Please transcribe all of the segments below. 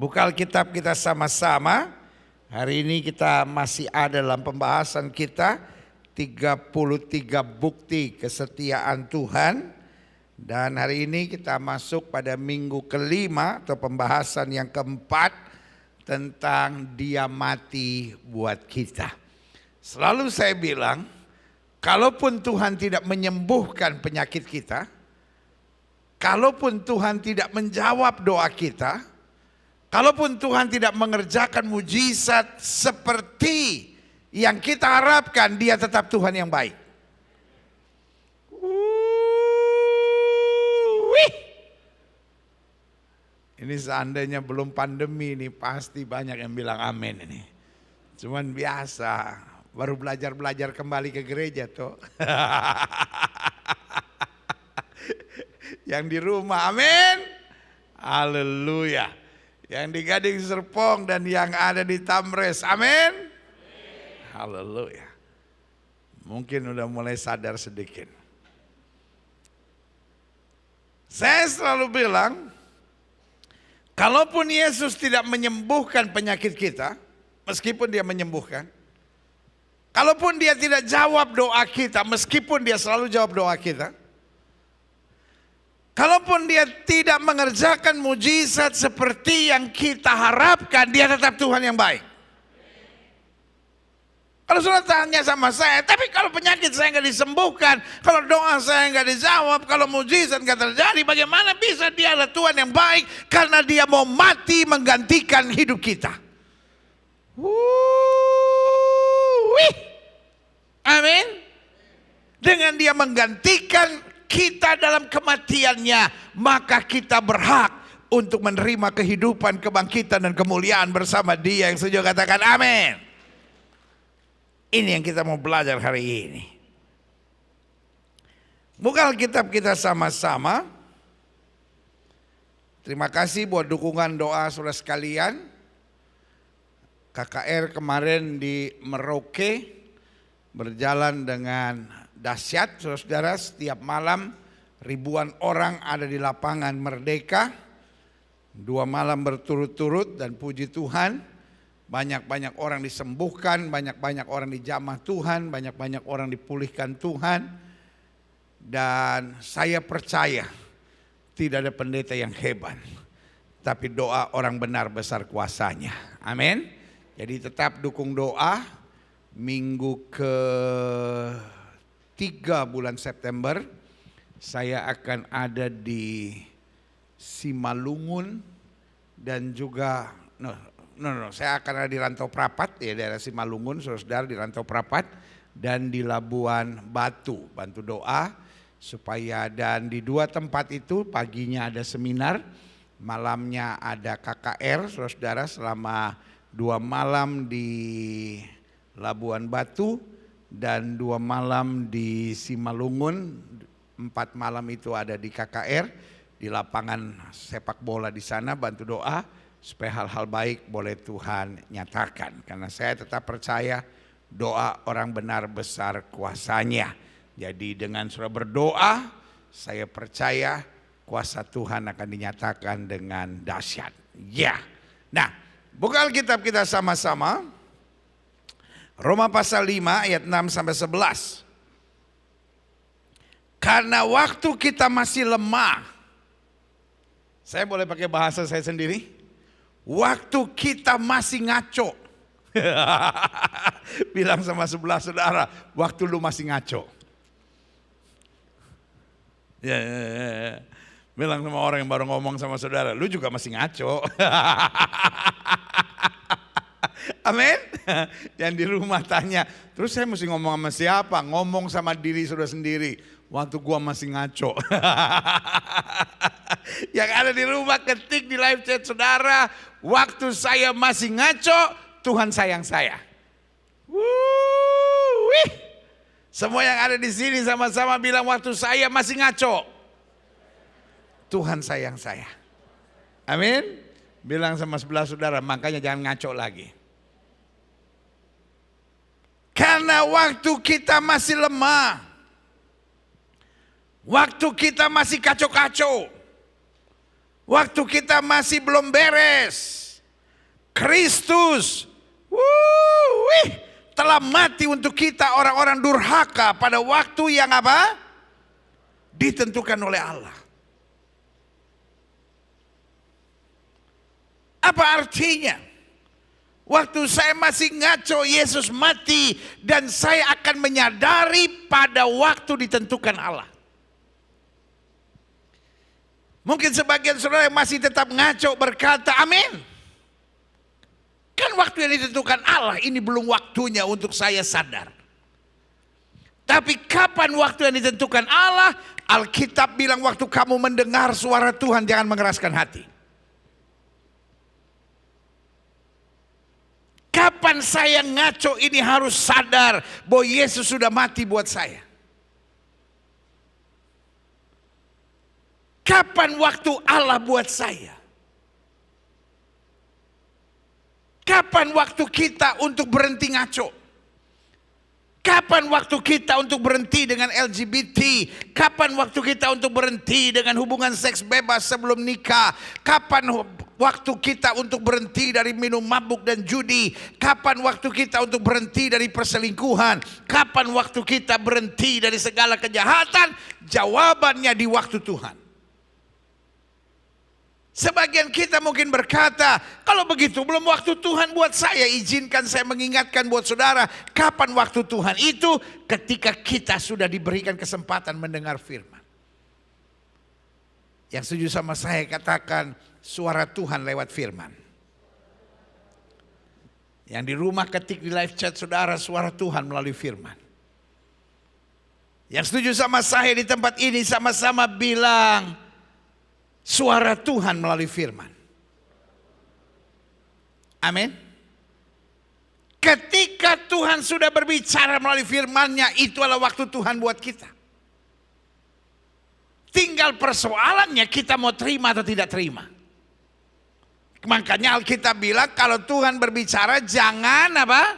Buka Alkitab kita sama-sama. Hari ini kita masih ada dalam pembahasan kita 33 bukti kesetiaan Tuhan. Dan hari ini kita masuk pada minggu kelima atau pembahasan yang keempat tentang Dia mati buat kita. Selalu saya bilang, kalaupun Tuhan tidak menyembuhkan penyakit kita, kalaupun Tuhan tidak menjawab doa kita, kalaupun Tuhan tidak mengerjakan mujizat seperti yang kita harapkan, Dia tetap Tuhan yang baik. Ini seandainya belum pandemi ini pasti banyak yang bilang amin ini. Cuman biasa, baru belajar kembali ke gereja tuh. Yang di rumah, amin. Haleluya. Yang di Gading Serpong dan yang ada di Tamres, amin. Haleluya. Mungkin udah mulai sadar sedikit. Saya selalu bilang, kalaupun Yesus tidak menyembuhkan penyakit kita, meskipun Dia menyembuhkan, kalaupun Dia tidak jawab doa kita, meskipun Dia selalu jawab doa kita, kalaupun Dia tidak mengerjakan mujizat seperti yang kita harapkan, Dia tetap Tuhan yang baik. Kalau sudah tanya sama saya, tapi kalau penyakit saya nggak disembuhkan, kalau doa saya nggak dijawab, kalau mujizat nggak terjadi, bagaimana bisa Dia adalah Tuhan yang baik? Karena Dia mau mati menggantikan hidup kita. Amin. Dengan Dia menggantikan kita dalam kematiannya, maka kita berhak untuk menerima kehidupan, kebangkitan dan kemuliaan bersama Dia. Yang setuju katakan amin. Ini yang kita mau belajar hari ini. Buka Alkitab kita sama-sama. Terima kasih buat dukungan doa saudara sekalian. KKR kemarin di Merauke berjalan dengan dahsyat, saudara-saudara. Setiap malam ribuan orang ada di lapangan Merdeka. 2 malam berturut-turut dan puji Tuhan. Banyak-banyak orang disembuhkan, banyak-banyak orang dijamah Tuhan, banyak-banyak orang dipulihkan Tuhan. Dan saya percaya tidak ada pendeta yang hebat, tapi doa orang benar besar kuasanya. Amin. Jadi tetap dukung doa. Minggu ke-3 bulan September saya akan ada di Simalungun dan juga saya akan ada di Rantau Prapat, ya daerah Simalungun, saudara-saudara, di Rantau Prapat dan di Labuan Batu. Bantu doa supaya, dan di 2 tempat itu paginya ada seminar, malamnya ada KKR, saudara-saudara, selama 2 malam di Labuan Batu dan 2 malam di Simalungun. 4 malam itu ada di KKR, di lapangan sepak bola di sana. Bantu doa supaya hal-hal baik boleh Tuhan nyatakan. Karena saya tetap percaya doa orang benar besar kuasanya. Jadi dengan saudara berdoa, saya percaya kuasa Tuhan akan dinyatakan dengan dahsyat. Ya. Nah, buka Alkitab kita sama-sama. Roma pasal 5 ayat 6 sampai 11. Karena waktu kita masih lemah. Saya boleh pakai bahasa saya sendiri? Waktu kita masih ngaco. Bilang sama sebelah saudara, waktu lu masih ngaco. Ya. Bilang sama orang yang baru ngomong sama saudara, lu juga masih ngaco. Amin. Yang di rumah tanya, terus saya mesti ngomong sama siapa? Ngomong sama diri saudara sendiri. Waktu gua masih ngaco. Yang ada di rumah ketik di live chat saudara, waktu saya masih ngaco, Tuhan sayang saya. Semua yang ada di sini sama-sama bilang waktu saya masih ngaco, Tuhan sayang saya. Amin. Bilang sama sebelah saudara, makanya jangan ngaco lagi. Karena waktu kita masih lemah, waktu kita masih kacau-kacau, waktu kita masih belum beres, Kristus telah mati untuk kita orang-orang durhaka pada waktu yang apa? Ditentukan oleh Allah. Apa artinya? Waktu saya masih ngaco, Yesus mati, dan saya akan menyadari pada waktu ditentukan Allah. Mungkin sebagian saudara yang masih tetap ngaco berkata, amin. Kan waktu yang ditentukan Allah, ini belum waktunya untuk saya sadar. Tapi kapan waktu yang ditentukan Allah? Alkitab bilang waktu kamu mendengar suara Tuhan, jangan mengeraskan hati. Kapan saya ngaco ini harus sadar bahwa Yesus sudah mati buat saya. Kapan waktu Allah buat saya? Kapan waktu kita untuk berhenti ngaco? Kapan waktu kita untuk berhenti dengan LGBT? Kapan waktu kita untuk berhenti dengan hubungan seks bebas sebelum nikah? Kapan waktu kita untuk berhenti dari minum mabuk dan judi? Kapan waktu kita untuk berhenti dari perselingkuhan? Kapan waktu kita berhenti dari segala kejahatan? Jawabannya di waktu Tuhan. Sebagian kita mungkin berkata, kalau begitu belum waktu Tuhan buat saya. Izinkan saya mengingatkan buat saudara, kapan waktu Tuhan itu? Ketika kita sudah diberikan kesempatan mendengar firman. Yang setuju sama saya katakan, suara Tuhan lewat firman. Yang di rumah ketik di live chat saudara, suara Tuhan melalui firman. Yang setuju sama saya di tempat ini sama-sama bilang, suara Tuhan melalui firman. Amin. Ketika Tuhan sudah berbicara melalui firman-Nya, itu adalah waktu Tuhan buat kita. Tinggal persoalannya kita mau terima atau tidak terima. Makanya Alkitab bilang kalau Tuhan berbicara jangan apa?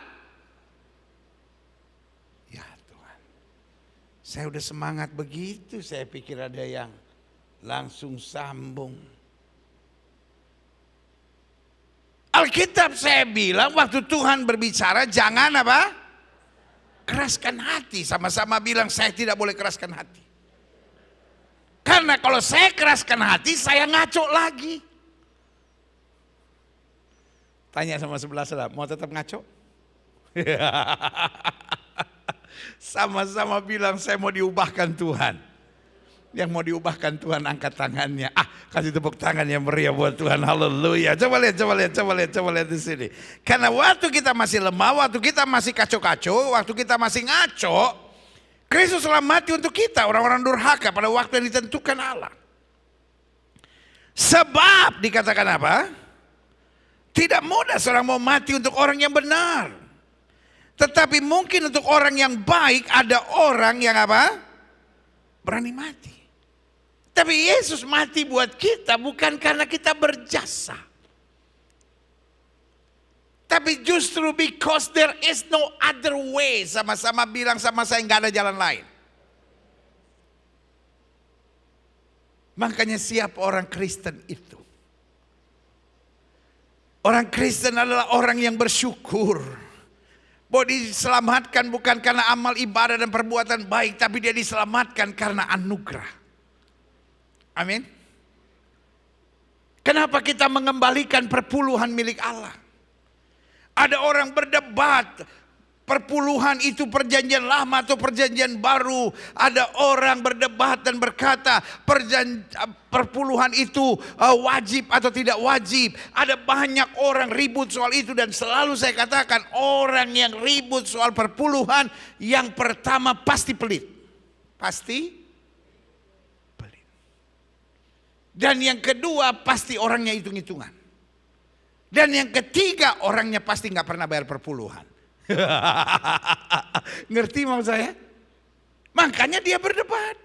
Ya Tuhan, saya udah semangat begitu, saya pikir ada yang langsung sambung. Alkitab saya bilang waktu Tuhan berbicara jangan apa? Keraskan hati. Sama-sama bilang saya tidak boleh keraskan hati. Karena kalau saya keraskan hati saya ngaco lagi. Tanya sama sebelah saudara, mau tetap ngaco? Sama-sama bilang saya mau diubahkan Tuhan. Yang mau diubahkan Tuhan angkat tangannya. Kasih tepuk tangan yang meriah buat Tuhan. Haleluya. Coba lihat di sini. Karena waktu kita masih lemah, waktu kita masih kacau-kacau, waktu kita masih ngaco, Kristus telah mati untuk kita, orang-orang durhaka pada waktu yang ditentukan Allah. Sebab dikatakan apa? Tidak mudah seorang mau mati untuk orang yang benar. Tetapi mungkin untuk orang yang baik ada orang yang apa? Berani mati. Tapi Yesus mati buat kita bukan karena kita berjasa. Tapi justru because there is no other way. Sama-sama bilang sama saya, nggak ada jalan lain. Makanya siapa orang Kristen itu? Orang Kristen adalah orang yang bersyukur. Bahwa diselamatkan bukan karena amal ibadah dan perbuatan baik. Tapi dia diselamatkan karena anugerah. Amin. Kenapa kita mengembalikan perpuluhan milik Allah? Ada orang berdebat, perpuluhan itu perjanjian lama atau perjanjian baru. Ada orang berdebat dan berkata perpuluhan itu wajib atau tidak wajib. Ada banyak orang ribut soal itu dan selalu saya katakan orang yang ribut soal perpuluhan yang pertama pasti pelit. Pasti. Dan yang kedua pasti orangnya hitung-hitungan. Dan yang ketiga orangnya pasti nggak pernah bayar perpuluhan. Ngerti maksud saya? Makanya dia berdebat.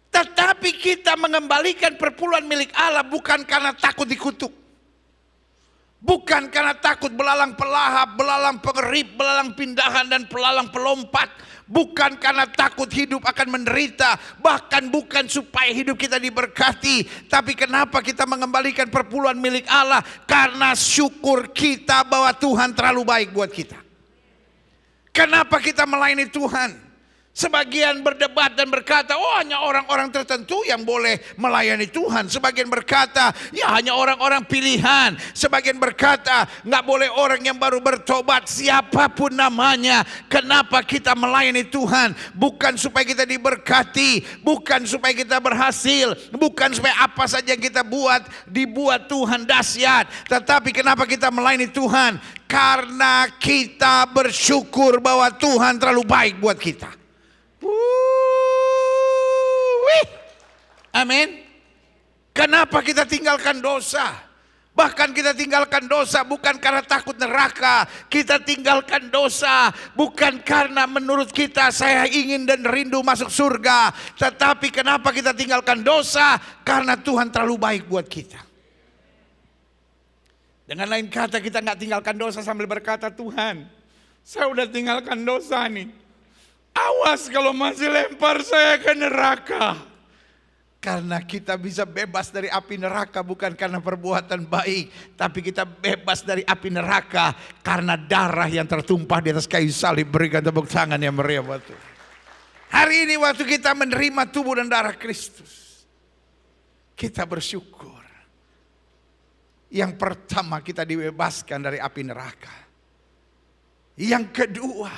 Tetapi kita mengembalikan perpuluhan milik Allah bukan karena takut dikutuk. Bukan karena takut belalang pelahap, belalang pengerip, belalang pindahan, dan belalang pelompat. Bukan karena takut hidup akan menderita. Bahkan bukan supaya hidup kita diberkati. Tapi kenapa kita mengembalikan perpuluhan milik Allah? Karena syukur kita bahwa Tuhan terlalu baik buat kita. Kenapa kita melayani Tuhan? Sebagian berdebat dan berkata, oh hanya orang-orang tertentu yang boleh melayani Tuhan. Sebagian berkata, ya hanya orang-orang pilihan. Sebagian berkata, nggak boleh orang yang baru bertobat, siapapun namanya. Kenapa kita melayani Tuhan? Bukan supaya kita diberkati, bukan supaya kita berhasil, bukan supaya apa saja yang kita buat dibuat Tuhan dahsyat. Tetapi kenapa kita melayani Tuhan? Karena kita bersyukur bahwa Tuhan terlalu baik buat kita. Amin. Kenapa kita tinggalkan dosa? Bahkan kita tinggalkan dosa bukan karena takut neraka. Kita tinggalkan dosa bukan karena menurut kita saya ingin dan rindu masuk surga. Tetapi kenapa kita tinggalkan dosa? Karena Tuhan terlalu baik buat kita. Dengan lain kata, kita nggak tinggalkan dosa sambil berkata, Tuhan, saya udah tinggalkan dosa nih. Awas kalau masih lempar saya ke neraka. Karena kita bisa bebas dari api neraka bukan karena perbuatan baik. Tapi kita bebas dari api neraka karena darah yang tertumpah di atas kayu salib. Berikan tepuk tangan yang meriah buat Tuhan. Hari ini waktu kita menerima tubuh dan darah Kristus, kita bersyukur. Yang pertama, kita dibebaskan dari api neraka. Yang kedua,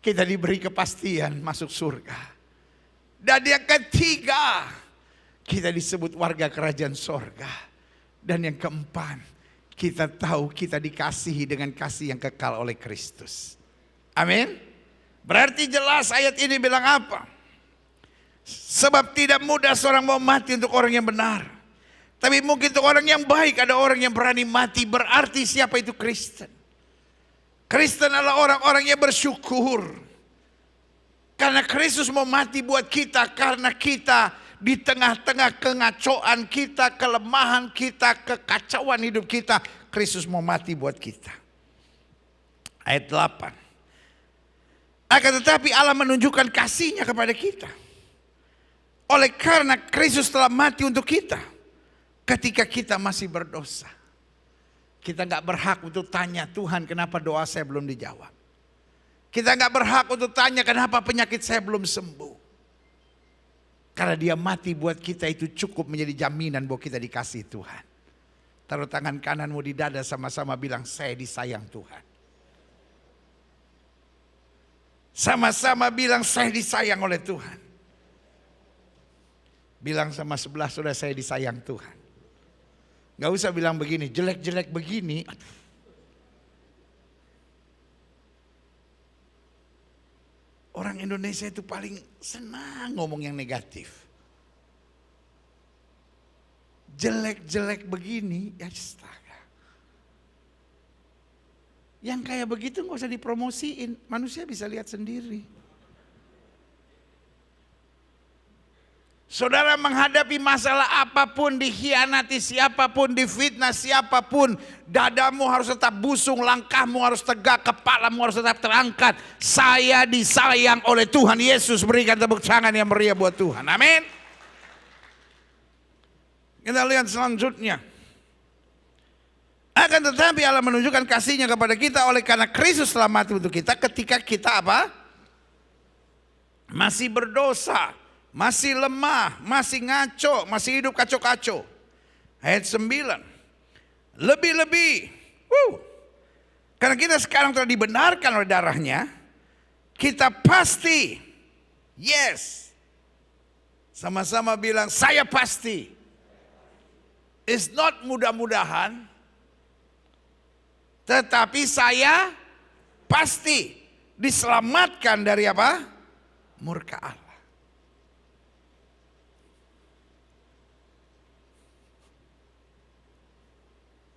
kita diberi kepastian masuk surga. Dan yang ketiga, kita disebut warga kerajaan sorga. Dan yang keempat, kita tahu kita dikasihi dengan kasih yang kekal oleh Kristus. Amin. Berarti jelas ayat ini bilang apa? Sebab tidak mudah seorang mau mati untuk orang yang benar. Tapi mungkin untuk orang yang baik ada orang yang berani mati. Berarti siapa itu Kristen? Kristen adalah orang-orang yang bersyukur. Karena Kristus mau mati buat kita. Karena kita di tengah-tengah kengacoan kita, kelemahan kita, kekacauan hidup kita, Kristus mau mati buat kita. Ayat 8. Akan tetapi Allah menunjukkan kasih-Nya kepada kita. Oleh karena Kristus telah mati untuk kita. Ketika kita masih berdosa. Kita gak berhak untuk tanya, Tuhan kenapa doa saya belum dijawab. Kita gak berhak untuk tanya kenapa penyakit saya belum sembuh. Karena Dia mati buat kita, itu cukup menjadi jaminan bahwa kita dikasih Tuhan. Taruh tangan kananmu di dada, sama-sama bilang, saya disayang Tuhan. Sama-sama bilang, saya disayang oleh Tuhan. Bilang sama sebelah saudara, saya disayang Tuhan. Gak usah bilang begini, jelek-jelek begini. Orang Indonesia itu paling senang ngomong yang negatif. Jelek-jelek begini, ya astaga. Yang kayak begitu gak usah dipromosiin, manusia bisa lihat sendiri. Saudara menghadapi masalah apapun, dikhianati siapapun, difitnah siapapun, dadamu harus tetap busung, langkahmu harus tegak, kepalamu harus tetap terangkat. Saya disayang oleh Tuhan Yesus. Berikan tepuk tangan yang meriah buat Tuhan. Amin. Kita lihat selanjutnya. Akan tetapi Allah menunjukkan kasih-Nya kepada kita oleh karena Kristus telah mati untuk kita ketika kita apa? Masih berdosa. Masih lemah, masih ngaco, masih hidup kacau-kacau. Ayat 9. Lebih-lebih. Karena kita sekarang telah dibenarkan oleh darah-Nya. Kita pasti. Yes. Sama-sama bilang, saya pasti. It's not mudah-mudahan. Tetapi saya pasti diselamatkan dari apa? Murka Allah.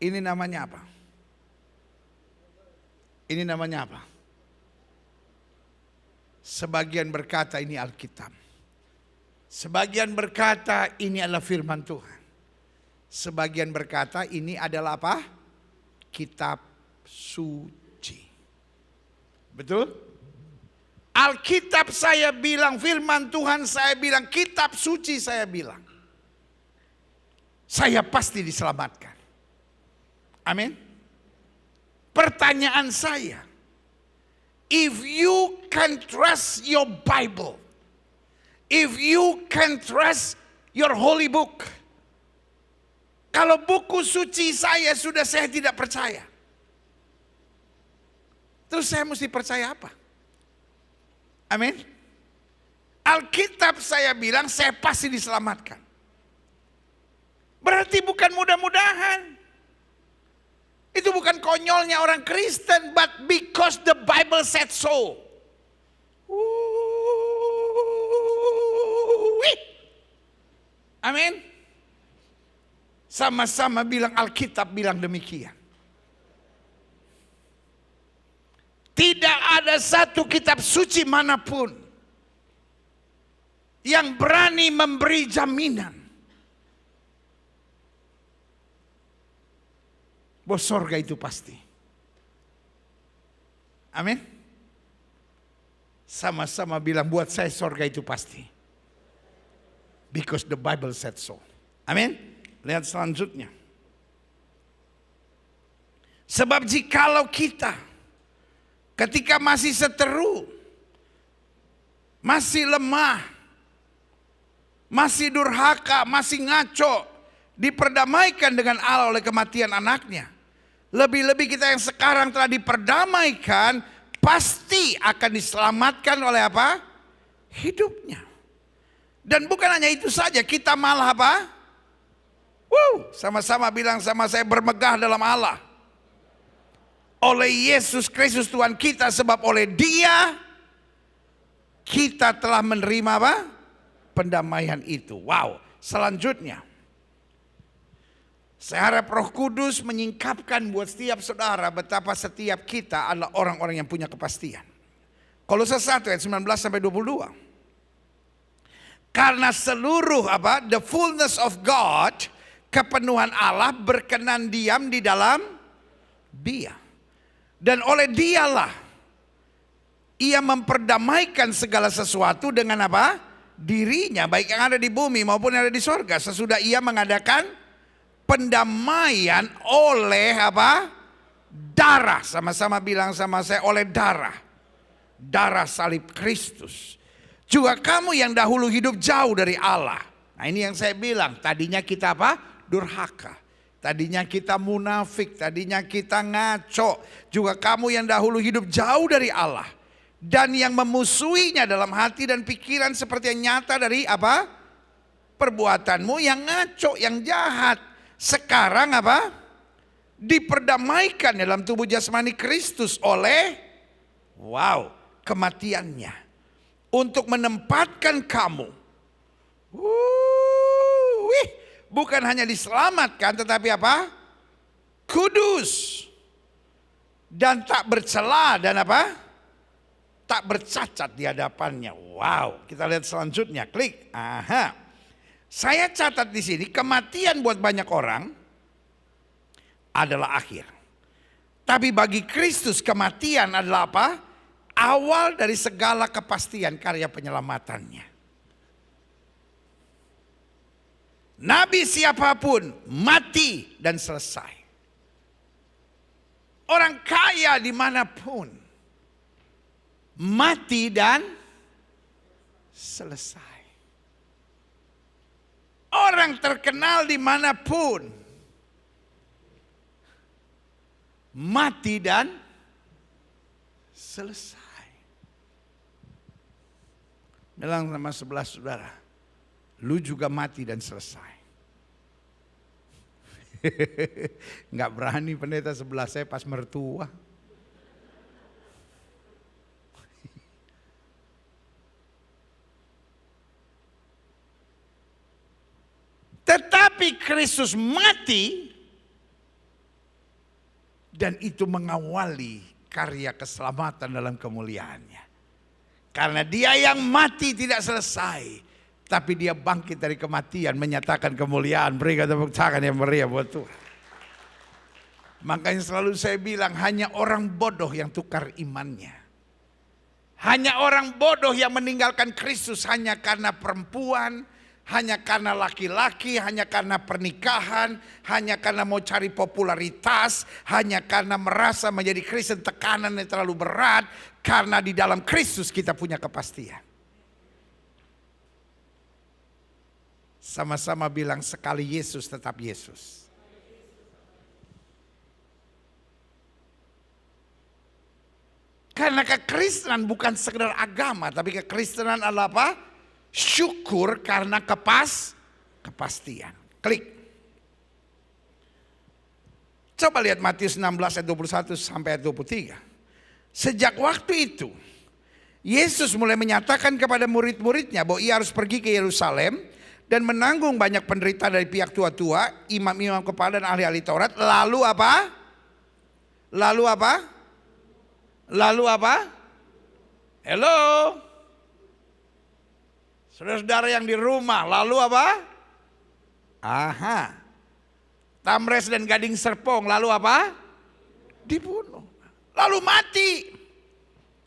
Ini namanya apa? Ini namanya apa? Sebagian berkata ini Alkitab. Sebagian berkata ini adalah firman Tuhan. Sebagian berkata ini adalah apa? kitab suci. Betul? Alkitab saya bilang, firman Tuhan saya bilang, kitab suci saya bilang. Saya pasti diselamatkan. Amin. Pertanyaan saya, if you can trust your Bible, if you can trust your holy book, kalau buku suci saya tidak percaya, terus saya mesti percaya apa? Amin. Alkitab saya bilang saya pasti diselamatkan. Berarti bukan mudah-mudahan. Itu bukan konyolnya orang Kristen, but because the Bible said so. Amin. Sama-sama bilang Alkitab bilang demikian. Tidak ada satu kitab suci manapun yang berani memberi jaminan bahwa sorga itu pasti. Amin. Sama-sama bilang buat saya sorga itu pasti. Because the Bible said so. Amin. Lihat selanjutnya. Sebab jikalau kita ketika masih seteru, masih lemah, masih durhaka, masih ngaco, diperdamaikan dengan Allah oleh kematian anaknya. Lebih-lebih kita yang sekarang telah diperdamaikan, pasti akan diselamatkan oleh apa? Hidupnya. Dan bukan hanya itu saja, kita malah apa? Sama-sama bilang sama saya, bermegah dalam Allah. Oleh Yesus Kristus Tuhan kita, sebab oleh Dia kita telah menerima apa? Pendamaian itu. Wow. Selanjutnya, saya harap Roh Kudus menyingkapkan buat setiap saudara betapa setiap kita adalah orang-orang yang punya kepastian. Kolose 1 ayat 19 sampai 22. Karena seluruh apa? The fullness of God, kepenuhan Allah berkenan diam di dalam Dia. Dan oleh Dialah Ia memperdamaikan segala sesuatu dengan apa? Dirinya, baik yang ada di bumi maupun yang ada di sorga. Sesudah Ia mengadakan pendamaian oleh apa? Darah. Sama-sama bilang sama saya, oleh darah. Darah salib Kristus. Juga kamu yang dahulu hidup jauh dari Allah. Nah ini yang saya bilang, tadinya kita apa? Durhaka. Tadinya kita munafik, tadinya kita ngaco. Juga kamu yang dahulu hidup jauh dari Allah. Dan yang memusuhinya dalam hati dan pikiran seperti yang nyata dari apa? Perbuatanmu yang ngaco, yang jahat. Sekarang apa? Diperdamaikan dalam tubuh jasmani Kristus oleh kematiannya. Untuk menempatkan kamu. Bukan hanya diselamatkan tetapi apa? Kudus. Dan tak bercela dan apa? Tak bercacat di hadapannya. Wow, kita lihat selanjutnya. Klik. Aha. Saya catat di sini kematian buat banyak orang adalah akhir. Tapi bagi Kristus kematian adalah apa? Awal dari segala kepastian karya penyelamatannya. Nabi siapapun mati dan selesai. Orang kaya dimanapun mati dan selesai. Orang terkenal dimanapun mati dan selesai. Bilang sama sebelah saudara, lu juga mati dan selesai. Nggak berani pendeta sebelah saya pas mertua. Tetapi Kristus mati dan itu mengawali karya keselamatan dalam kemuliaannya. Karena Dia yang mati tidak selesai, tapi Dia bangkit dari kematian menyatakan kemuliaan. Berikan tepuk tangan yang meriah buat Tuhan. Makanya selalu saya bilang hanya orang bodoh yang tukar imannya. Hanya orang bodoh yang meninggalkan Kristus hanya karena perempuan, hanya karena laki-laki, hanya karena pernikahan, hanya karena mau cari popularitas, hanya karena merasa menjadi Kristen tekanan yang terlalu berat. Karena di dalam Kristus kita punya kepastian. Sama-sama bilang sekali Yesus tetap Yesus. Karena kekristenan bukan sekedar agama, tapi kekristenan adalah apa? Syukur karena kepastian. Klik. Coba lihat Matius 16 ayat 21 sampai ayat 23. Sejak waktu itu, Yesus mulai menyatakan kepada murid-muridnya bahwa ia harus pergi ke Yerusalem dan menanggung banyak penderitaan dari pihak tua-tua, imam-imam kepala dan ahli-ahli Taurat. Lalu apa? Lalu apa? Lalu apa? Halo? Saudara-saudara yang di rumah, lalu apa? Aha. Tamres dan Gading Serpong, lalu apa? Dibunuh. Lalu mati.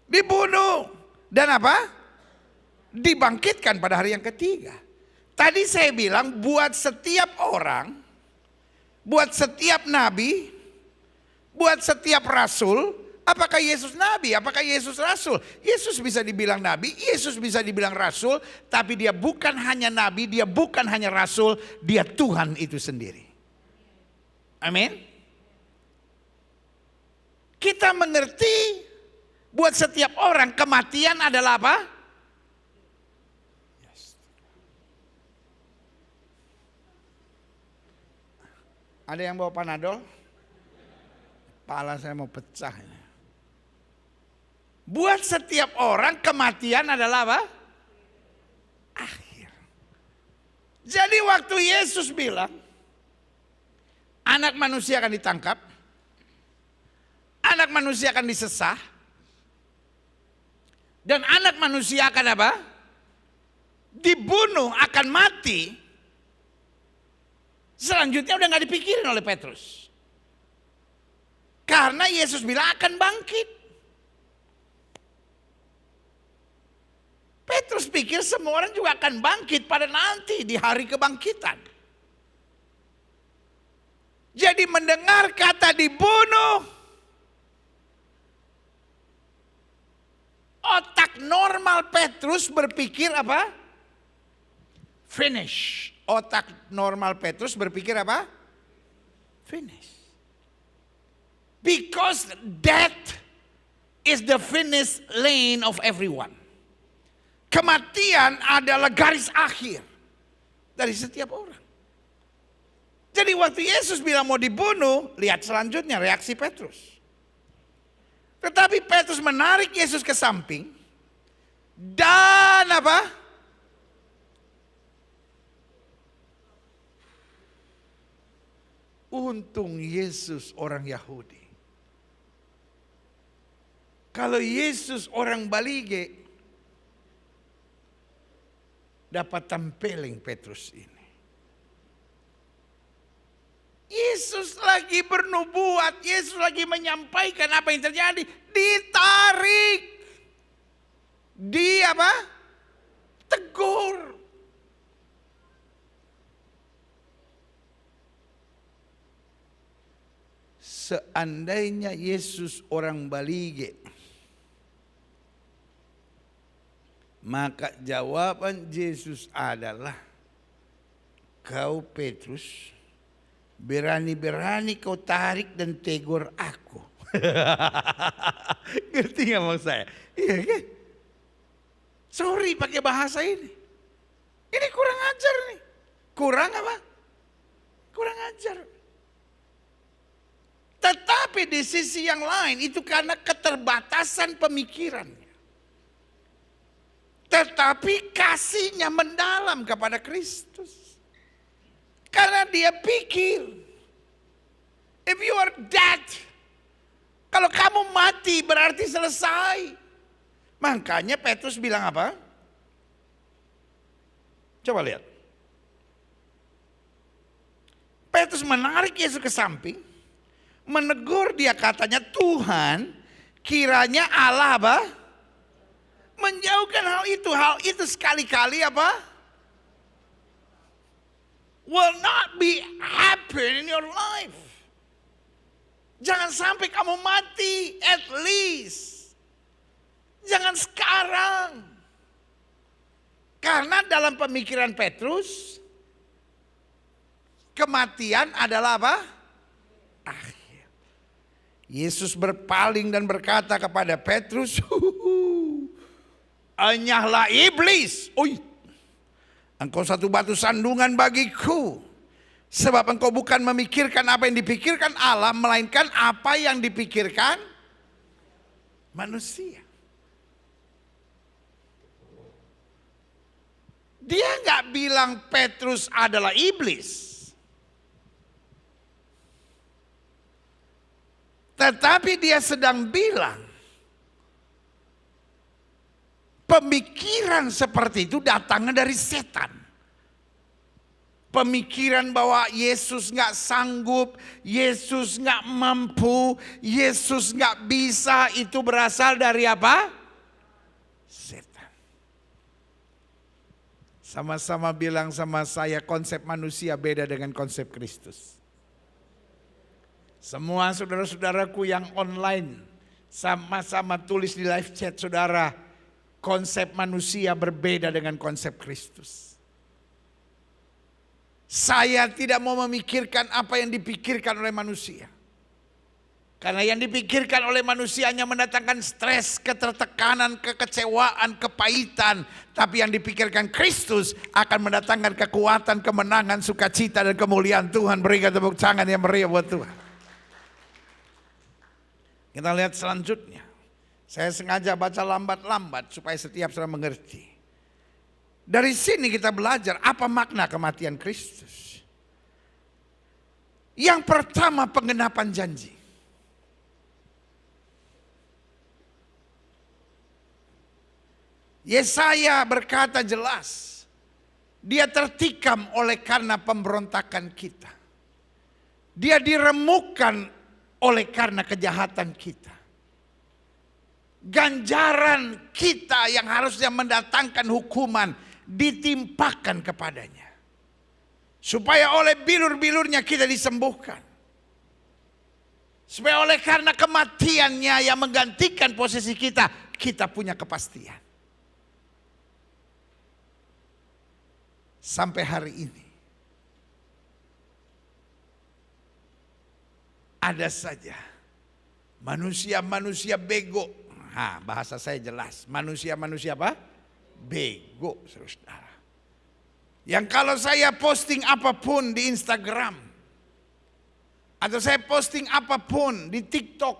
Dibunuh. Dan apa? Dibangkitkan pada hari yang ketiga. Tadi saya bilang buat setiap orang, buat setiap nabi, buat setiap rasul, apakah Yesus nabi? Apakah Yesus rasul? Yesus bisa dibilang nabi, Yesus bisa dibilang rasul, tapi dia bukan hanya nabi, dia bukan hanya rasul, dia Tuhan itu sendiri. Amin. Kita mengerti buat setiap orang kematian adalah apa? Ada yang bawa Panadol? Kepala saya mau pecah ini. Buat setiap orang kematian adalah apa? Akhir. Jadi waktu Yesus bilang, anak manusia akan ditangkap, anak manusia akan disesah, dan anak manusia akan apa? Dibunuh, akan mati. Selanjutnya udah gak dipikirin oleh Petrus. Karena Yesus bilang akan bangkit. Petrus pikir semua orang juga akan bangkit pada nanti di hari kebangkitan. Jadi mendengar kata dibunuh, otak normal Petrus berpikir apa? Finish. Otak normal Petrus berpikir apa? Finish. Because death is the finish line of everyone. Kematian adalah garis akhir dari setiap orang. Jadi waktu Yesus bilang mau dibunuh, lihat selanjutnya reaksi Petrus. Tetapi Petrus menarik Yesus ke samping dan apa? Untung Yesus orang Yahudi. Kalau Yesus orang Balige, dapat tempeling Petrus ini. Yesus lagi bernubuat, Yesus lagi menyampaikan apa yang terjadi, ditarik. Dia apa? Tegur. Seandainya Yesus orang Balige, maka jawaban Yesus adalah, kau Petrus, berani-berani kau tarik dan tegur aku. Ngerti gak maksud saya? Iya kan? Sorry pakai bahasa ini. Ini kurang ajar nih. Kurang apa? Kurang ajar. Tetapi di sisi yang lain itu karena keterbatasan pemikirannya. Tetapi kasihnya mendalam kepada Kristus. Karena dia pikir, if you are dead, kalau kamu mati berarti selesai. Makanya Petrus bilang apa? Coba lihat. Petrus menarik Yesus ke samping. menegur dia, katanya, Tuhan, kiranya Allah apa? Menjauhkan hal itu. Hal itu sekali-kali apa? Will not be happen in your life. Jangan sampai kamu mati, at least. Jangan sekarang. Karena dalam pemikiran Petrus, kematian adalah apa? Akhir. Yesus berpaling dan berkata kepada Petrus, "Enyahlah iblis. Engkau satu batu sandungan bagiku. Sebab engkau bukan memikirkan apa yang dipikirkan Allah, melainkan apa yang dipikirkan manusia." Dia nggak bilang Petrus adalah iblis. Tetapi dia sedang bilang, pemikiran seperti itu datangnya dari setan. Pemikiran bahwa Yesus nggak sanggup, Yesus nggak mampu, Yesus nggak bisa, itu berasal dari apa? Setan. Sama-sama bilang sama saya, konsep manusia beda dengan konsep Kristus. Semua saudara-saudaraku yang online, sama-sama tulis di live chat saudara, konsep manusia berbeda dengan konsep Kristus. Saya tidak mau memikirkan apa yang dipikirkan oleh manusia. Karena yang dipikirkan oleh manusia hanya mendatangkan stres, ketertekanan, kekecewaan, kepahitan. Tapi yang dipikirkan Kristus akan mendatangkan kekuatan, kemenangan, sukacita, dan kemuliaan Tuhan. Berikan tepuk tangan yang meriah buat Tuhan. Kita lihat selanjutnya. Saya sengaja baca lambat-lambat supaya setiap saudara mengerti. Dari sini kita belajar apa makna kematian Kristus. Yang pertama, penggenapan janji. Yesaya berkata jelas, dia tertikam oleh karena pemberontakan kita. Dia diremukkan oleh karena kejahatan kita. Ganjaran kita yang harusnya mendatangkan hukuman ditimpakan kepadanya. Supaya oleh bilur-bilurnya kita disembuhkan. Supaya oleh karena kematiannya yang menggantikan posisi kita, kita punya kepastian. Sampai hari ini ada saja manusia-manusia bego. Bahasa saya jelas, manusia-manusia apa? Bego, saudara. Yang kalau saya posting apapun di Instagram, atau saya posting apapun di TikTok,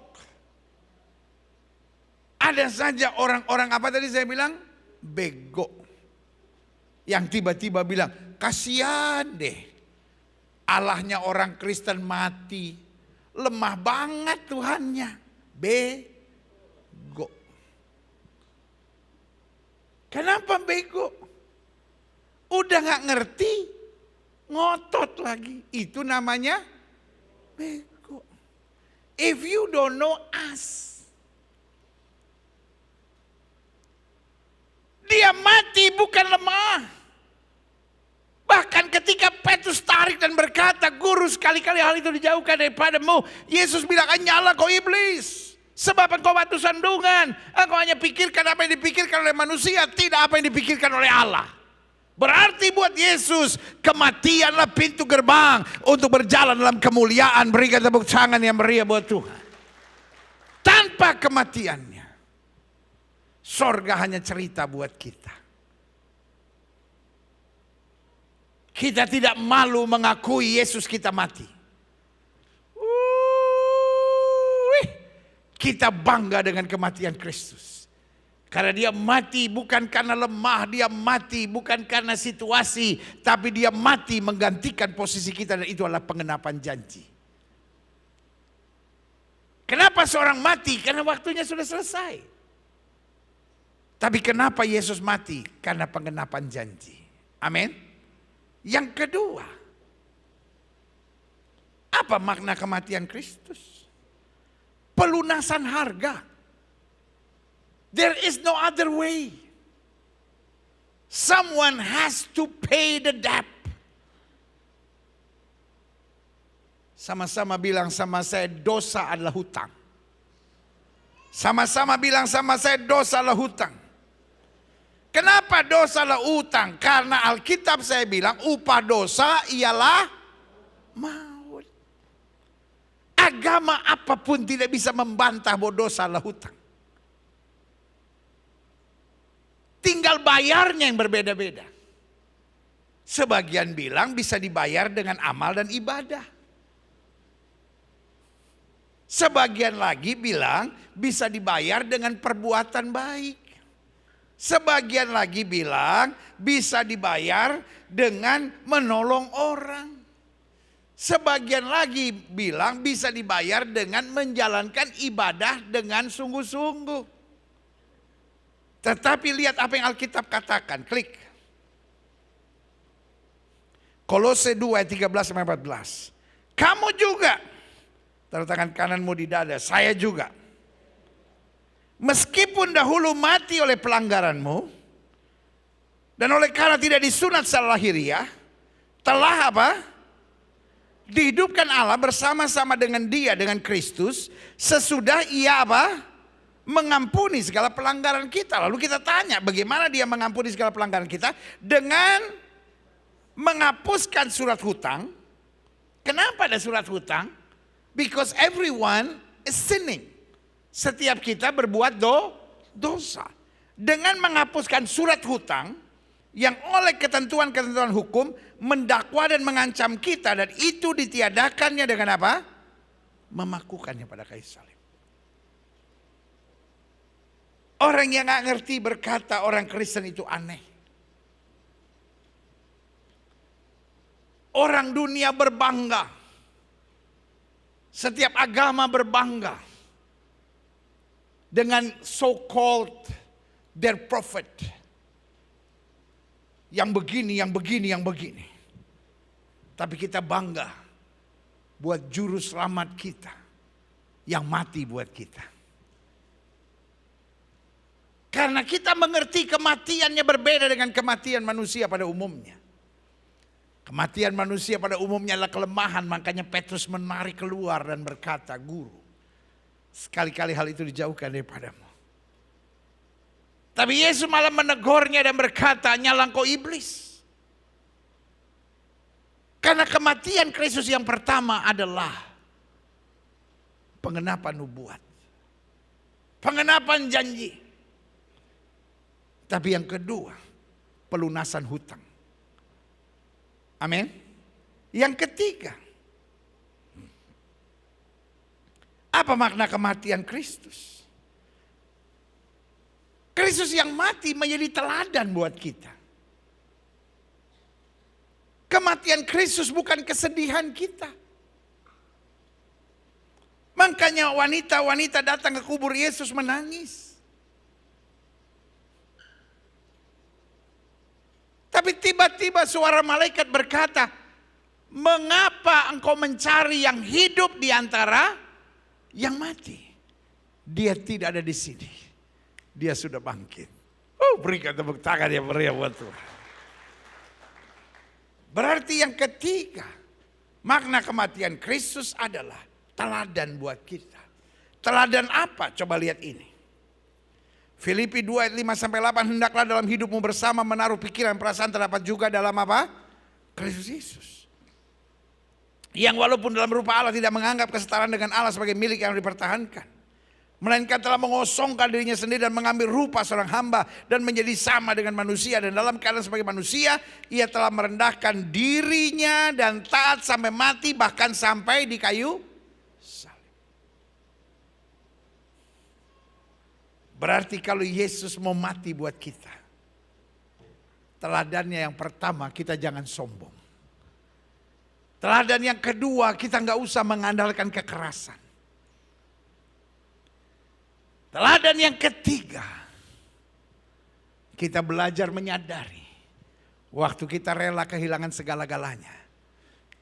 ada saja orang-orang apa tadi saya bilang? Bego. Yang tiba-tiba bilang, kasihan deh, Allahnya orang Kristen mati, lemah banget Tuhannya, bego. Kenapa bego? Udah gak ngerti, ngotot lagi, itu namanya bego. If you don't know us, dia mati bukan lemah. Bahkan ketika Petrus tarik dan berkata, Guru, sekali-kali hal itu dijauhkan daripadamu, Yesus bilang, nyala kau iblis. Sebab engkau batu sandungan. Engkau hanya pikirkan apa yang dipikirkan oleh manusia, tidak apa yang dipikirkan oleh Allah. Berarti buat Yesus, kematianlah pintu gerbang untuk berjalan dalam kemuliaan. Berikan tepuk tangan yang meriah buat Tuhan. Tanpa kematiannya, sorga hanya cerita buat kita. Kita tidak malu mengakui Yesus kita mati. Kita bangga dengan kematian Kristus. Karena dia mati bukan karena lemah, dia mati bukan karena situasi, tapi dia mati menggantikan posisi kita, dan itu adalah pengenapan janji. Kenapa seorang mati? Karena waktunya sudah selesai. Tapi kenapa Yesus mati? Karena pengenapan janji. Amin. Yang kedua, apa makna kematian Kristus? Pelunasan harga. There is no other way. Someone has to pay the debt. Sama-sama bilang sama saya, dosa adalah hutang. Sama-sama bilang sama saya, dosa adalah hutang. Kenapa dosa adalah hutang? Karena Alkitab saya bilang upah dosa ialah maut. Agama apapun tidak bisa membantah bahwa dosa adalah hutang. Tinggal bayarnya yang berbeda-beda. Sebagian bilang bisa dibayar dengan amal dan ibadah. Sebagian lagi bilang bisa dibayar dengan perbuatan baik. Sebagian lagi bilang bisa dibayar dengan menolong orang. Sebagian lagi bilang bisa dibayar dengan menjalankan ibadah dengan sungguh-sungguh. Tetapi lihat apa yang Alkitab katakan, klik. Kolose 2 ayat 13-14. Kamu juga, taruh tangan kananmu di dada, saya juga. Meskipun dahulu mati oleh pelanggaranmu, dan oleh karena tidak disunat secara lahiriah, telah apa? Dihidupkan Allah bersama-sama dengan dia, dengan Kristus, sesudah ia apa? Mengampuni segala pelanggaran kita. Lalu kita tanya, bagaimana dia mengampuni segala pelanggaran kita? Dengan menghapuskan surat hutang. Kenapa ada surat hutang? Because everyone is sinning. Setiap kita berbuat dosa. Dengan menghapuskan surat hutang yang oleh ketentuan-ketentuan hukum mendakwa dan mengancam kita, dan itu ditiadakannya dengan apa? Memakukannya pada kayu salib. Orang yang gak ngerti berkata orang Kristen itu aneh. Orang dunia berbangga. Setiap agama berbangga dengan so-called their prophet. Yang begini, yang begini, yang begini. Tapi kita bangga buat juru selamat kita yang mati buat kita. Karena kita mengerti kematiannya berbeda dengan kematian manusia pada umumnya. Kematian manusia pada umumnya adalah kelemahan, makanya Petrus menarik keluar dan berkata, Guru, sekali-kali hal itu dijauhkan daripadamu. Tapi Yesus malah menegurnya dan berkata, nyala engkau iblis. Karena kematian Kristus yang pertama adalah pengenapan nubuat. Pengenapan janji. Tapi yang kedua, pelunasan hutang. Amin. Yang ketiga, apa makna kematian Kristus? Kristus yang mati menjadi teladan buat kita. Kematian Kristus bukan kesedihan kita. Makanya wanita-wanita datang ke kubur Yesus menangis. Tapi tiba-tiba suara malaikat berkata, mengapa engkau mencari yang hidup di antara yang mati? Dia tidak ada di sini. Dia sudah bangkit. Berikan tepuk tangan yang meriah buat Tuhan. Berarti yang ketiga, makna kematian Kristus adalah teladan buat kita. Teladan apa? Coba lihat ini. Filipi 2 ayat 5-8, hendaklah dalam hidupmu bersama menaruh pikiran perasaan terdapat juga dalam apa? Kristus Yesus. Yang walaupun dalam rupa Allah tidak menganggap kesetaraan dengan Allah sebagai milik yang dipertahankan. Melainkan telah mengosongkan dirinya sendiri dan mengambil rupa seorang hamba dan menjadi sama dengan manusia. Dan dalam keadaan sebagai manusia, ia telah merendahkan dirinya dan taat sampai mati, bahkan sampai di kayu salib. Berarti kalau Yesus mau mati buat kita, teladannya yang pertama, kita jangan sombong. Teladan yang kedua, kita nggak usah mengandalkan kekerasan. Teladan yang ketiga, kita belajar menyadari waktu kita rela kehilangan segala-galanya,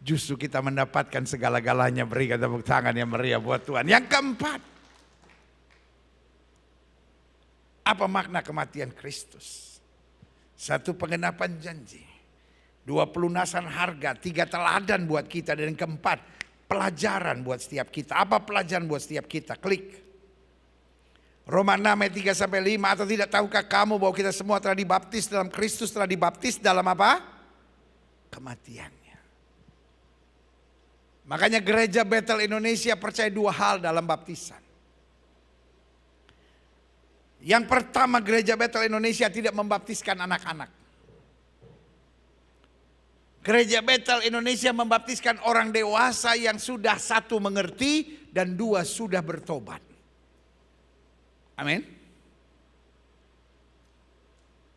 justru kita mendapatkan segala-galanya. Berikan tepuk tangan yang meriah buat Tuhan. Yang keempat, Apa makna kematian Kristus? Satu, penggenapan janji. Dua, pelunasan harga. Tiga, teladan buat kita. Dan yang keempat, pelajaran buat setiap kita. Apa pelajaran buat setiap kita? Klik. Roma 6 ayat 3-5. Atau tidak tahukah kamu bahwa kita semua telah dibaptis dalam Kristus, telah dibaptis dalam apa? Kematiannya. Makanya gereja Bethel Indonesia percaya dua hal dalam baptisan. Yang pertama, gereja Bethel Indonesia tidak membaptiskan anak-anak. Gereja Bethel Indonesia membaptiskan orang dewasa yang sudah, satu, mengerti, dan dua, sudah bertobat. Amin.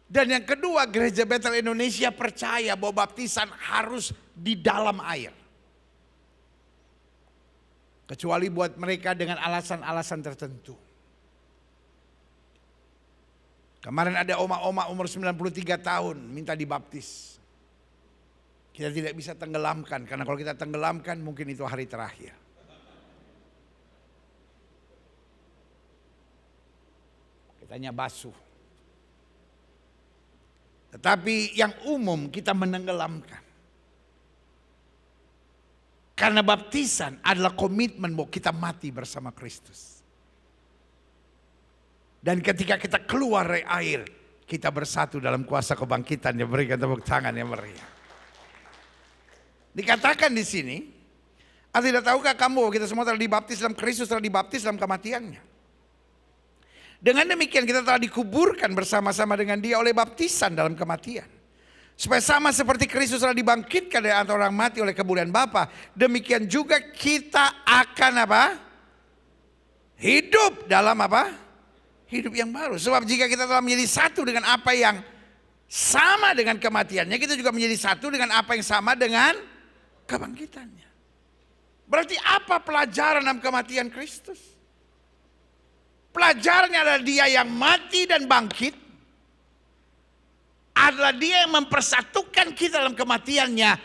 Dan yang kedua, gereja Bethel Indonesia percaya bahwa baptisan harus di dalam air. Kecuali buat mereka dengan alasan-alasan tertentu. Kemarin ada oma-oma umur 93 tahun minta dibaptis. Kita tidak bisa tenggelamkan, karena kalau kita tenggelamkan mungkin itu hari terakhir. Kitanya basuh. Tetapi yang umum kita menenggelamkan. Karena baptisan adalah komitmen bahwa kita mati bersama Kristus. Dan ketika kita keluar dari air, kita bersatu dalam kuasa kebangkitan. Yang berikan tepuk tangan yang meriah. Dikatakan di sini, atau tidak tahukah kamu bahwa kita semua telah dibaptis dalam Kristus, telah dibaptis dalam kematiannya. Dengan demikian kita telah dikuburkan bersama-sama dengan dia oleh baptisan dalam kematian. Supaya sama seperti Kristus telah dibangkitkan dari antara orang mati oleh kemuliaan Bapa, demikian juga kita akan apa? Hidup dalam apa? Hidup yang baru. Sebab jika kita telah menjadi satu dengan apa yang sama dengan kematiannya, kita juga menjadi satu dengan apa yang sama dengan kebangkitannya. Berarti apa pelajaran dalam kematian Kristus? Pelajarannya adalah dia yang mati dan bangkit. Adalah dia yang mempersatukan kita dalam kematiannya.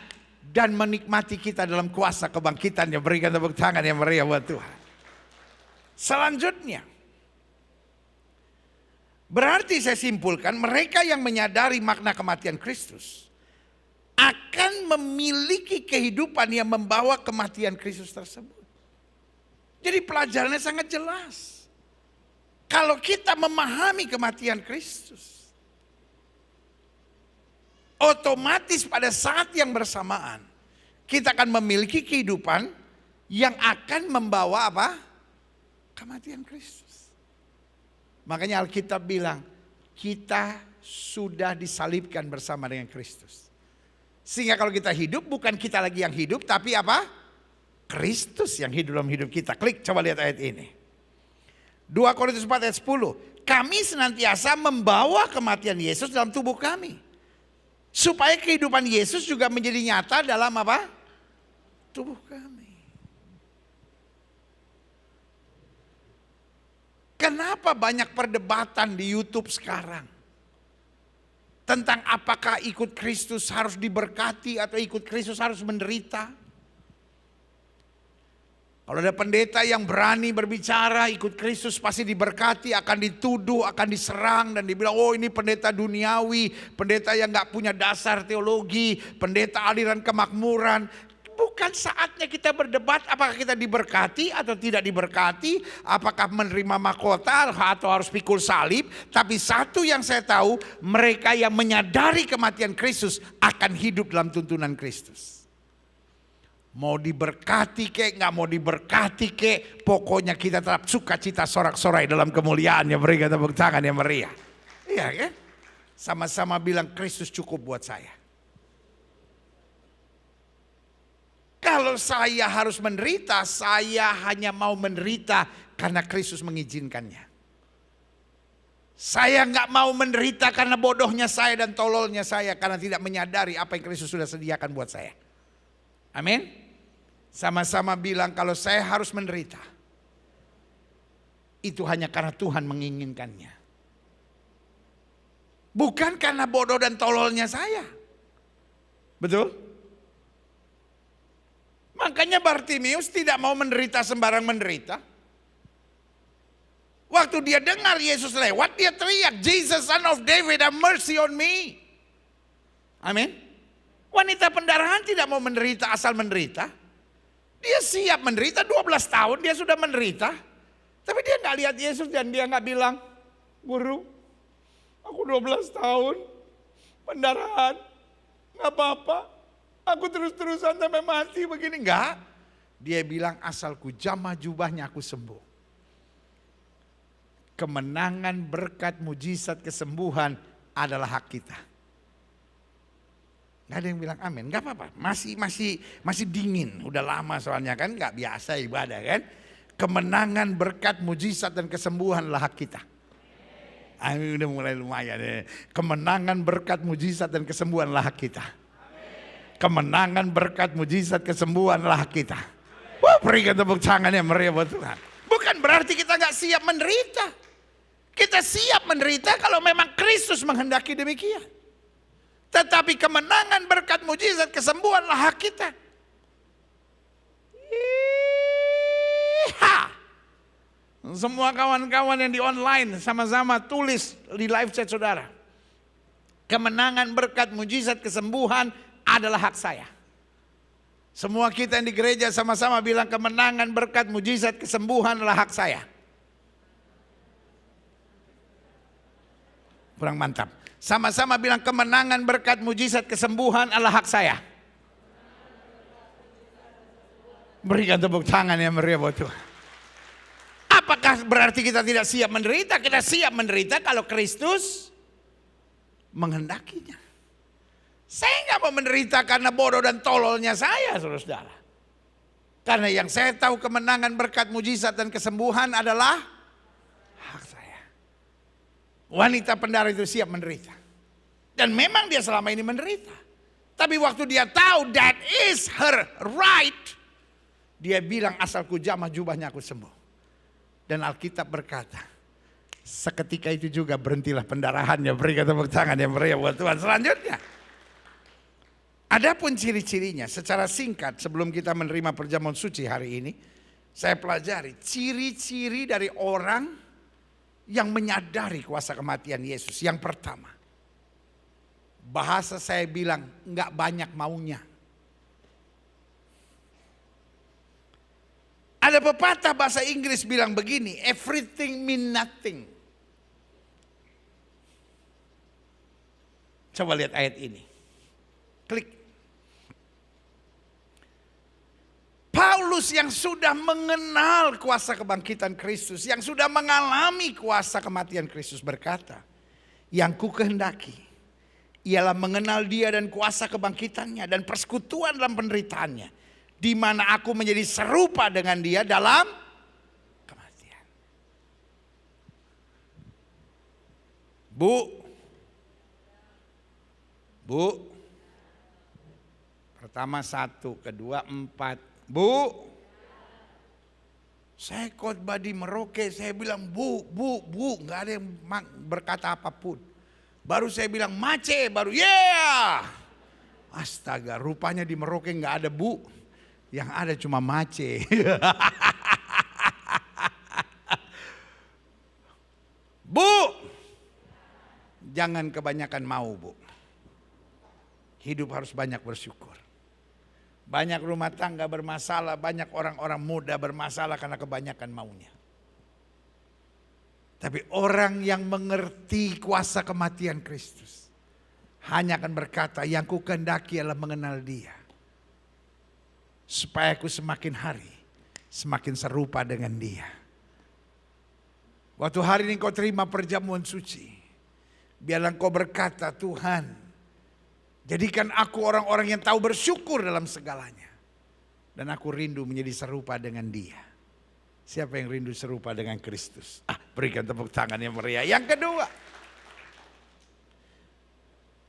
Dan menikmati kita dalam kuasa kebangkitannya. Berikan tepuk tangan yang meriah buat Tuhan. Selanjutnya. Berarti saya simpulkan, mereka yang menyadari makna kematian Kristus akan memiliki kehidupan yang membawa kematian Kristus tersebut. Jadi pelajarannya sangat jelas. Kalau kita memahami kematian Kristus, otomatis pada saat yang bersamaan kita akan memiliki kehidupan yang akan membawa apa? Kematian Kristus. Makanya Alkitab bilang, kita sudah disalibkan bersama dengan Kristus. Sehingga kalau kita hidup, bukan kita lagi yang hidup, tapi apa? Kristus yang hidup dalam hidup kita. Klik, coba lihat ayat ini. 2 Korintus 4 ayat 10. Kami senantiasa membawa kematian Yesus dalam tubuh kami. Supaya kehidupan Yesus juga menjadi nyata dalam apa? Tubuh kami. Kenapa banyak perdebatan di YouTube sekarang? Tentang apakah ikut Kristus harus diberkati atau ikut Kristus harus menderita? Kalau ada pendeta yang berani berbicara ikut Kristus pasti diberkati, akan dituduh, akan diserang dan dibilang, oh ini pendeta duniawi, pendeta yang gak punya dasar teologi, pendeta aliran kemakmuran. Bukan saatnya kita berdebat apakah kita diberkati atau tidak diberkati, apakah menerima mahkota atau harus pikul salib. Tapi satu yang saya tahu, mereka yang menyadari kematian Kristus akan hidup dalam tuntunan Kristus. Mau diberkati kek, gak mau diberkati kek, pokoknya kita tetap sukacita sorak-sorai dalam kemuliaannya. Berikan tepuk tangan yang meriah. Iya kan? Sama-sama bilang Kristus cukup buat saya. Kalau saya harus menderita, saya hanya mau menderita karena Kristus mengizinkannya. Saya nggak mau menderita karena bodohnya saya dan tololnya saya, karena tidak menyadari apa yang Kristus sudah sediakan buat saya. Amin. Sama-sama bilang, kalau saya harus menderita, itu hanya karena Tuhan menginginkannya. Bukan karena bodoh dan tololnya saya. Betul? Makanya Bartimius tidak mau menderita sembarang menderita. Waktu dia dengar Yesus lewat, dia teriak, Jesus son of David, have mercy on me. Amin. Wanita pendarahan tidak mau menderita asal menderita. Dia siap menderita, 12 tahun dia sudah menderita. Tapi dia nggak lihat Yesus dan dia nggak bilang, Guru, aku 12 tahun pendarahan, nggak apa-apa. Aku terus-terusan sampai mati begini. Enggak. Dia bilang asalku jamah jubahnya aku sembuh. Kemenangan, berkat, mujizat, kesembuhan adalah hak kita. Gak ada yang bilang amin, gak apa-apa. Masih dingin, udah lama soalnya kan, gak biasa ibadah kan. Kemenangan, berkat, mujizat, dan kesembuhan adalah hak kita. Amin, udah mulai lumayan. Kemenangan, berkat, mujizat, dan kesembuhan adalah hak kita. Kemenangan, berkat, mujizat, kesembuhan adalah hak kita. Wah, berikan tepuk tangannya meriah buat Tuhan. Bukan berarti kita gak siap menderita. Kita siap menderita kalau memang Kristus menghendaki demikian. Tetapi kemenangan, berkat, mujizat, kesembuhanlah hak kita. Semua kawan-kawan yang di online sama-sama tulis di live chat saudara. Kemenangan, berkat, mujizat, kesembuhan adalah hak saya. Semua kita yang di gereja sama-sama bilang kemenangan, berkat, mujizat, kesembuhan adalah hak saya. Kurang mantap. Sama-sama bilang kemenangan, berkat, mujizat, kesembuhan adalah hak saya. Berikan tepuk tangan yang meriah buat Tuhan. Apakah berarti kita tidak siap menderita? Kita siap menderita kalau Kristus menghendakinya. Saya nggak mau menderita karena bodoh dan tololnya saya, saudara-saudara. Karena yang saya tahu kemenangan, berkat, mujizat, dan kesembuhan adalah hak saya. Wanita pendara itu siap menderita. Dan memang dia selama ini menderita. Tapi waktu dia tahu that is her right, dia bilang asalku jamah jubahnya aku sembuh. Dan Alkitab berkata, seketika itu juga berhentilah pendarahannya. Berikan tepuk tangan yang meriah buat Tuhan. Selanjutnya, adapun ciri-cirinya secara singkat sebelum kita menerima perjamuan suci hari ini, saya pelajari ciri-ciri dari orang yang menyadari kuasa kematian Yesus. Yang pertama, bahasa saya bilang nggak banyak maunya. Ada pepatah bahasa Inggris bilang begini, everything mean nothing. Coba lihat ayat ini. Klik. Paulus yang sudah mengenal kuasa kebangkitan Kristus, yang sudah mengalami kuasa kematian Kristus berkata, yang ku kehendaki ialah mengenal dia dan kuasa kebangkitannya dan persekutuan dalam penderitaannya, di mana aku menjadi serupa dengan dia dalam kematian. Bu, pertama 1, kedua 4. Bu, saya khotbah di Merauke, saya bilang bu, nggak ada yang berkata apapun. Baru saya bilang mace, baru yeah. Astaga, rupanya di Merauke nggak ada bu, yang ada cuma mace. Bu, jangan kebanyakan mau bu. Hidup harus banyak bersyukur. Banyak rumah tangga bermasalah, banyak orang-orang muda bermasalah karena kebanyakan maunya. Tapi orang yang mengerti kuasa kematian Kristus hanya akan berkata, yang ku kehendaki adalah mengenal dia. Supaya aku semakin hari semakin serupa dengan dia. Waktu hari ini kau terima perjamuan suci, biarlah kau berkata, Tuhan, jadikan aku orang-orang yang tahu bersyukur dalam segalanya. Dan aku rindu menjadi serupa dengan dia. Siapa yang rindu serupa dengan Kristus? Berikan tepuk tangan yang meriah. Yang kedua,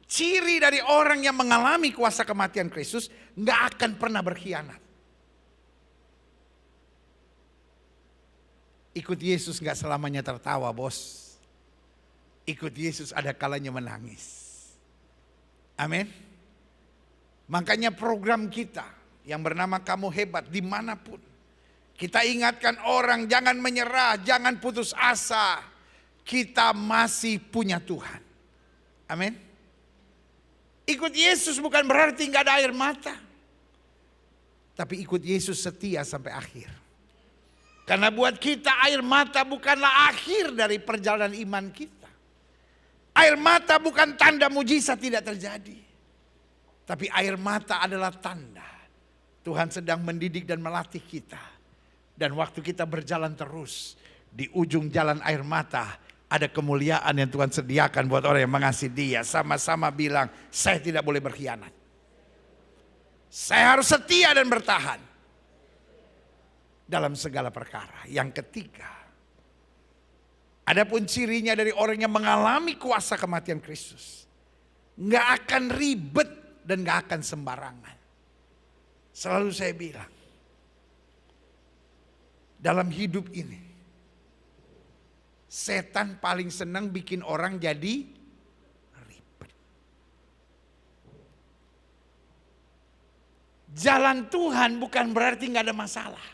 ciri dari orang yang mengalami kuasa kematian Kristus gak akan pernah berkhianat. Ikut Yesus gak selamanya tertawa, bos. Ikut Yesus ada kalanya menangis. Amin. Makanya program kita yang bernama Kamu Hebat dimanapun, Kita ingatkan orang jangan menyerah, jangan putus asa. Kita masih punya Tuhan. Amin. Ikut Yesus bukan berarti nggak ada air mata. Tapi ikut Yesus setia sampai akhir. Karena buat kita air mata bukanlah akhir dari perjalanan iman kita. Air mata bukan tanda mujizat tidak terjadi. Tapi air mata adalah tanda Tuhan sedang mendidik dan melatih kita. Dan waktu kita berjalan terus, di ujung jalan air mata ada kemuliaan yang Tuhan sediakan buat orang yang mengasihi Dia. Sama-sama bilang, saya tidak boleh berkhianat. Saya harus setia dan bertahan dalam segala perkara. Yang ketiga, adapun cirinya dari orang yang mengalami kuasa kematian Kristus, nggak akan ribet dan nggak akan sembarangan. Selalu saya bilang, dalam hidup ini, setan paling senang bikin orang jadi ribet. Jalan Tuhan bukan berarti nggak ada masalah.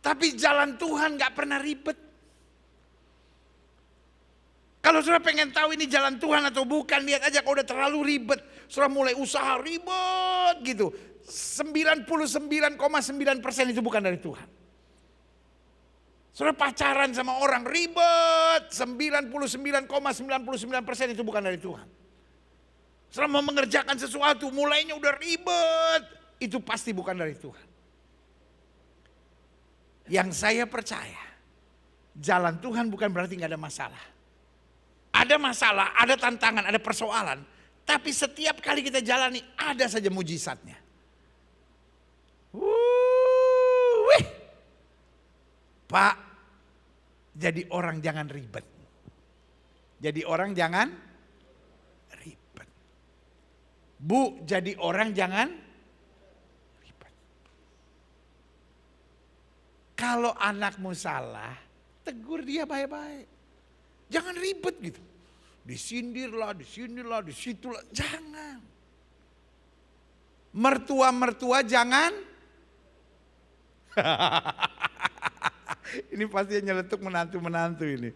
Tapi jalan Tuhan nggak pernah ribet. Kalau saudara pengen tahu ini jalan Tuhan atau bukan, lihat aja kalau udah terlalu ribet. Saudara mulai usaha ribet gitu. 99,9% itu bukan dari Tuhan. Saudara pacaran sama orang ribet, 99,99% itu bukan dari Tuhan. Saudara mau mengerjakan sesuatu, mulainya udah ribet, itu pasti bukan dari Tuhan. Yang saya percaya, jalan Tuhan bukan berarti nggak ada masalah. Ada masalah, ada tantangan, ada persoalan. Tapi setiap kali kita jalani ada saja mujizatnya. Pak, jadi orang jangan ribet. Jadi orang jangan ribet. Bu, jadi orang jangan ribet. Kalau anakmu salah, tegur dia baik-baik. Jangan ribet gitu. Disindirlah, disitulah. Jangan. Mertua-mertua jangan. Ini pasti nyeletuk menantu-menantu ini.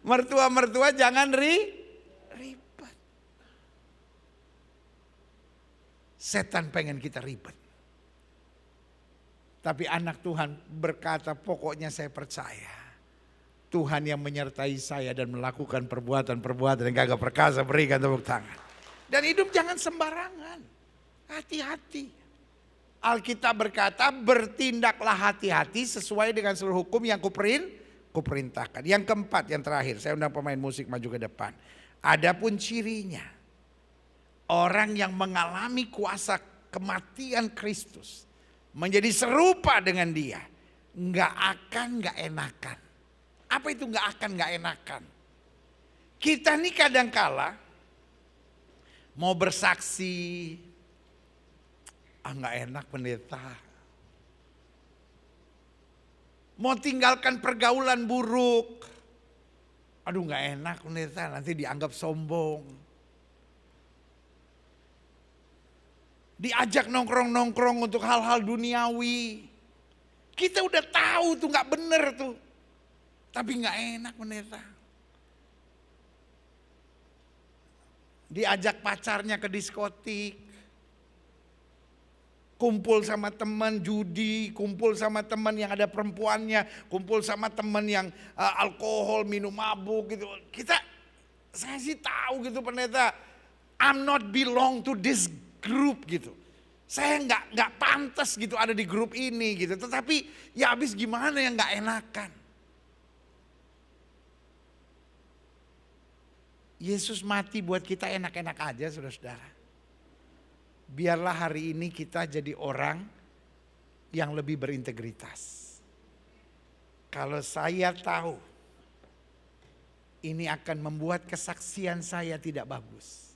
Mertua-mertua jangan ribet. Setan pengen kita ribet. Tapi anak Tuhan berkata, pokoknya saya percaya. Tuhan yang menyertai saya dan melakukan perbuatan-perbuatan yang gagah perkasa, berikan tepuk tangan. Dan hidup jangan sembarangan. Hati-hati. Alkitab berkata, bertindaklah hati-hati sesuai dengan seluruh hukum yang kuperintahkan. Yang keempat, yang terakhir, saya undang pemain musik maju ke depan. Adapun cirinya, orang yang mengalami kuasa kematian Kristus, menjadi serupa dengan Dia, nggak enakan. Apa itu nggak enakan? Kita nih kadangkala mau bersaksi, nggak enak pendeta. Mau tinggalkan pergaulan buruk, aduh nggak enak pendeta, nanti dianggap sombong. Diajak nongkrong-nongkrong untuk hal-hal duniawi, kita udah tahu tuh nggak bener tuh, tapi nggak enak pendeta. Diajak pacarnya ke diskotik, kumpul sama teman judi, kumpul sama teman yang ada perempuannya, kumpul sama teman yang alkohol, minum mabuk gitu. Saya sih tahu gitu pendeta, I'm not belong to this group gitu. Saya nggak pantas gitu ada di grup ini gitu. Tetapi ya habis gimana yang nggak enakan. Yesus mati buat kita enak-enak aja saudara-saudara. Biarlah hari ini kita jadi orang yang lebih berintegritas. Kalau saya tahu ini akan membuat kesaksian saya tidak bagus,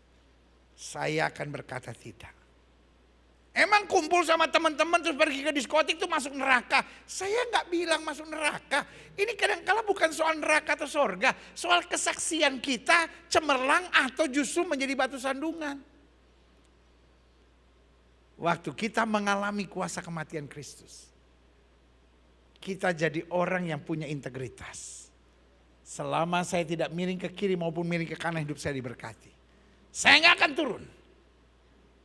saya akan berkata tidak. Emang kumpul sama teman-teman terus pergi ke diskotik itu masuk neraka? Saya nggak bilang masuk neraka. Ini kadang-kala bukan soal neraka atau sorga, soal kesaksian kita cemerlang atau justru menjadi batu sandungan. Waktu kita mengalami kuasa kematian Kristus, kita jadi orang yang punya integritas. Selama saya tidak miring ke kiri maupun miring ke kanan, hidup saya diberkati. Saya nggak akan turun.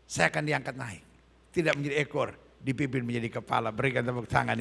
Saya akan diangkat naik. Tidak menjadi ekor, dipimpin menjadi kepala. Berikan tepuk tangan ya.